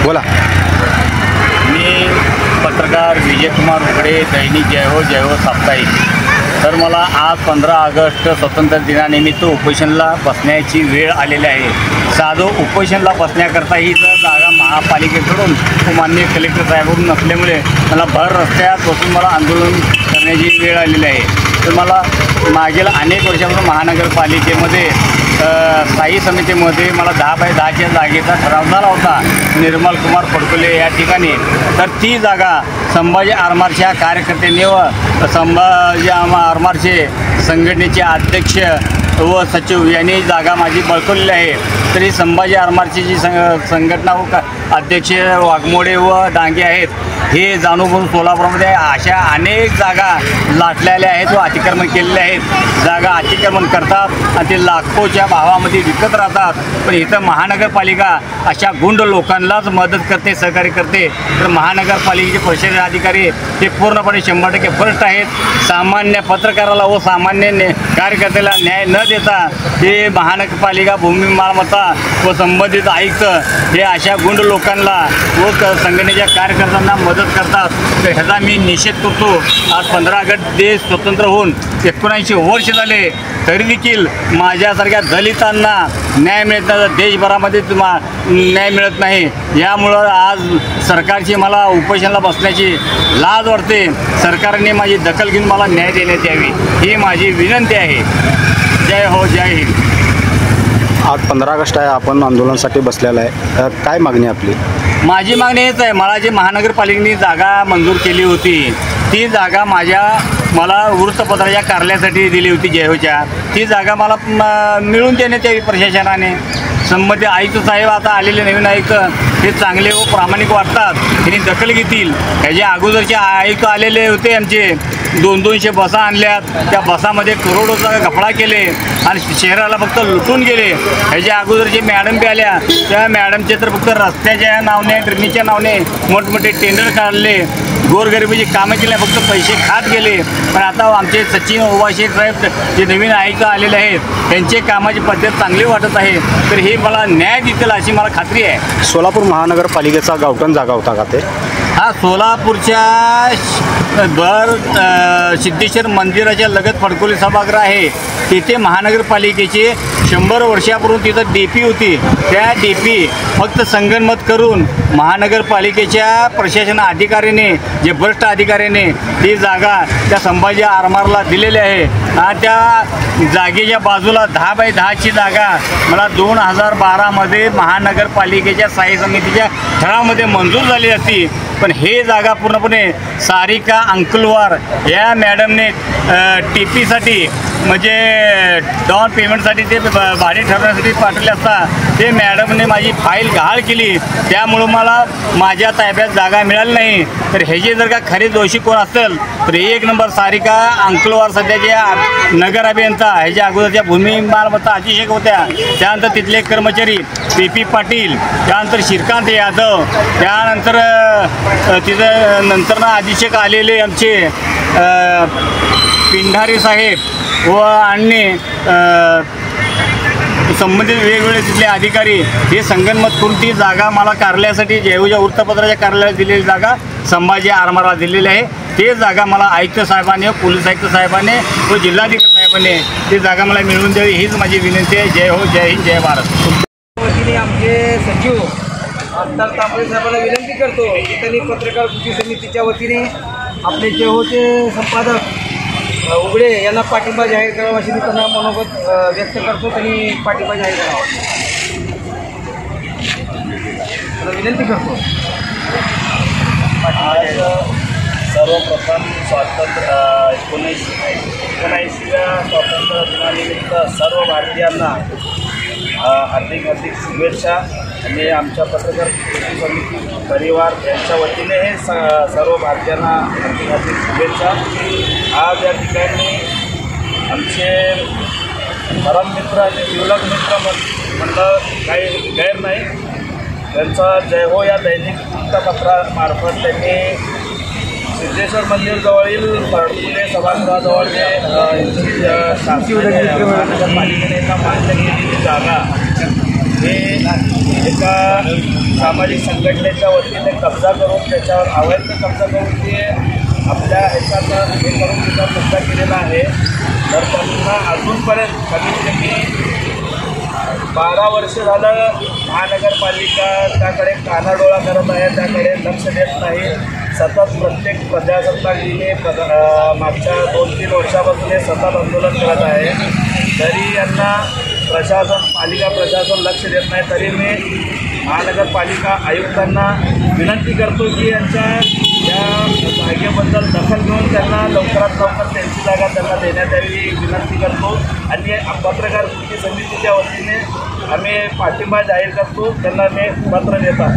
बोला. मी पत्रकार विजयकुमार उकडे, दैनिक जय हो साप्ताहिक. तर मला आज 15 ऑगस्ट स्वातंत्र्य दिनानिमित्त उपोषणला बसण्याची वेळ आलेली आहे. साधं उपोषणला बसण्याकरता ही जर जागा महापालिकेकडून माननीय कलेक्टर साहेबांकडून नसल्यामुळे मला भर रस्त्यात बसून मला आंदोलन करण्याची वेळ आलेली आहे. तर मला मागील अनेक वर्षापासून महानगरपालिकेमध्ये स्थायी समितीमध्ये मला 10 बाय 10च्या जागेचा ठराव झाला होता निर्मल कुमार फडकुले या ठिकाणी. तर ती जागा संभाजी आरमारच्या कार्यकर्त्यांनी व संभाजी आरमारचे संघटनेचे अध्यक्ष व सचिव यांनी जागा माझी बळकवलेली आहे. तरी संभाजी आरमारची जी संघटना व अध्यक्ष वाघमोडे व डांगे आहेत हे जाणून घेऊन सोलापूरमध्ये अशा अनेक जागा लाटलेल्या आहेत व अतिक्रमण केलेले आहेत. जागा अतिक्रमण करतात आणि ते लाखोच्या भावामध्ये विकत राहतात. पण इथं महानगरपालिका अशा गुंड लोकांनाच मदत करते, सहकार्य करते. तर महानगरपालिकेचे प्रशासकीय अधिकारी हे पूर्णपणे 100% भ्रष्ट आहेत. सामान्य पत्रकाराला व सामान्य कार्यकर्त्याला न्याय न देता हे महानगरपालिका भूमी मालमत्ता व संबंधित आयुक्त हे अशा गुंड लोकांना व संघटनेच्या कार्यकर्त्यांना मदत करतात. तर ह्याचा मी निषेध करतो. आज 15 ऑगस्ट देश स्वतंत्र होऊन 79 वर्ष झाले तरी देखील माझ्यासारख्या दलितांना न्याय मिळत नाही. देशभरामध्ये न्याय मिळत नाही. यामुळं आज सरकारची मला उपोषणाला बसण्याची लाज वाटते. सरकारने माझी दखल घेऊन मला न्याय देण्यात यावी ही माझी विनंती आहे. जय हो, जय हिंद. आज 15 ऑगस्ट आहे, आपण आंदोलनासाठी बसलेला आहे. काय मागणी आपली? माझी मागणी हेच आहे. मला जी महानगरपालिकेने जागा मंजूर केली होती ती जागा मला वृत्तपत्राच्या कार्यालयासाठी दिली होती जयहोच्या. ती जागा मला मिळून देण्यात यावी प्रशासनाने. संबंधित आयुक्त साहेब आता आलेले नवीन आयुक्त हे चांगले व प्रामाणिक वाटतात. त्यांनी दखल घेतील. ह्याच्या अगोदरचे आयुक्त आलेले होते आमचे 200 बसा आणल्यात. त्या बसामध्ये करोडोचा घपळा केले आणि शहराला फक्त लुटून गेले. ह्याच्या अगोदरचे मॅडम बी आल्या. त्या मॅडमचे तर फक्त रस्त्याच्या नावाने ड्रेनेजच्या नावाने मोठमोठे टेंडर काढले. गोरगरिबीची कामं केली, फक्त पैसे खात गेले. पण आता आमचे सचिन ओवाशेख साहेब जे नवीन आयुक्त आलेले आहेत त्यांचे कामाची पद्धत चांगली वाटत आहे. तर हे मला न्याय देतील अशी मला खात्री आहे. सोलापूर महानगरपालिकेचा गावठण जागा होता का ते? हा सोलापूरच्या सिद्धेश्वर मंदिराच्या लगत फडकुले सभागृह आहे. तिथे महानगरपालिकेचे 100 वर्षापूर्वी तिथं DP होती. त्या DP फक्त संगनमत करून महानगरपालिकेच्या प्रशासन अधिकाऱ्याने जे भ्रष्ट अधिकाऱ्याने ती जागा त्या संभाजी आरमारला दिलेली आहे. आणि त्या जागेच्या बाजूला 10 बाय 10ची जागा मला 2012मध्ये महानगरपालिकेच्या स्थायी समितीच्या ठरावामध्ये मंजूर झाली असती. पण हे जागा पूर्णपणे सारिका अंकलवार या मॅडमने TPसाठी म्हणजे डाऊन पेमेंटसाठी ते भाडे ठरवण्यासाठी पाठवले असता ते मॅडमने माझी फाईल गहाळ केली. त्यामुळं मला माझ्या ताब्यात जागा मिळाली नाही. तर ह्याचे जर का खरे दोषी कोण असेल तर 1 नंबर सारिका अंकलवार सध्याच्या नगर अभियंता, ह्याच्या अगोदरच्या भूमी मालमत्ता अतिशय होत्या. त्यानंतर तिथले कर्मचारी PP पाटील, त्यानंतर श्रीकांत यादव, त्यानंतर तिथं नंतर अधीक्षक आलेले आमचे पिंढारी साहेब व अन्य संबंधित वेगवेगळे तिथले अधिकारी हे संगनमत करून ती जागा मला कार्यालयासाठी जयहोच्या वृत्तपत्राच्या कार्यालयात दिलेली जागा संभाजी आरमारला दिलेली आहे. ते जागा मला आयुक्त साहेबांनी, पोलीस आयुक्त साहेबांनी व जिल्हाधिकारी साहेबांनी ती जागा मला मिळवून द्यावी हीच माझी विनंती आहे. जय हो, जय हिंद, जय भारत. वतीने आमचे सचिव आमदार तांबळे साहेबांना विनंती करतो की त्यांनी पत्रकार कृती समितीच्या वतीने आपले जयहोचे संपादक उघडे यांना पाठिंबा जाहीर करावा अशी मी त्यांना मनोगत व्यक्त करतो. त्यांनी पाठिंबा जाहीर करावा विनंती करतो. सर्वप्रथम 19व्या स्वातंत्र्य दिनानिमित्त सर्व भारतीयांना हार्दिक शुभेच्छा. आणि आमच्या पत्रकार कृती समिती परिवार यांच्या वतीने हे सर्व भारतीयांना हार्दिक शुभेच्छा. आज या ठिकाणी आमचे परम मित्र आणि जिवलग मित्र म्हणलं काही गैर नाही. त्यांचा जय हो या दैनिक वृत्तपत्रामार्फत त्यांनी सिद्धेश्वर मंदिरजवळील फडकुले सभागृहाजवळ जे महानगरपालिकेने एका मान्य केलेली जागा हे एका सामाजिक संघटनेच्या वतीने कब्जा करून त्याच्यावर अवैध कब्जा करून ते आपल्या ह्याच्यात हे करून त्याचा कब्जा केलेला आहे. तर त्यांना अजूनपर्यंत कमीत कमी 12 वर्ष झालं महानगरपालिका त्याकडे कानाडोळा करत आहे, त्याकडे लक्ष देत नाही. सतत प्रत्येक प्रजासत्ताक दिनी मागच्या 2-3 वर्षापासून हे सतत आंदोलन करत आहे. तरी यांना पालिका प्रशासन लक्ष देत नाही. तरी मी महानगरपालिका आयुक्तांना विनंती करतो की यांच्या या जागेबद्दल दखल घेऊन त्यांना लवकरात लवकर त्यांची जागा त्यांना देण्यात यावी विनंती करतो. आणि पत्रकार कृती समितीच्या वतीने आम्ही पाठिंबा जाहीर करतो. त्यांना मी पत्र देतात.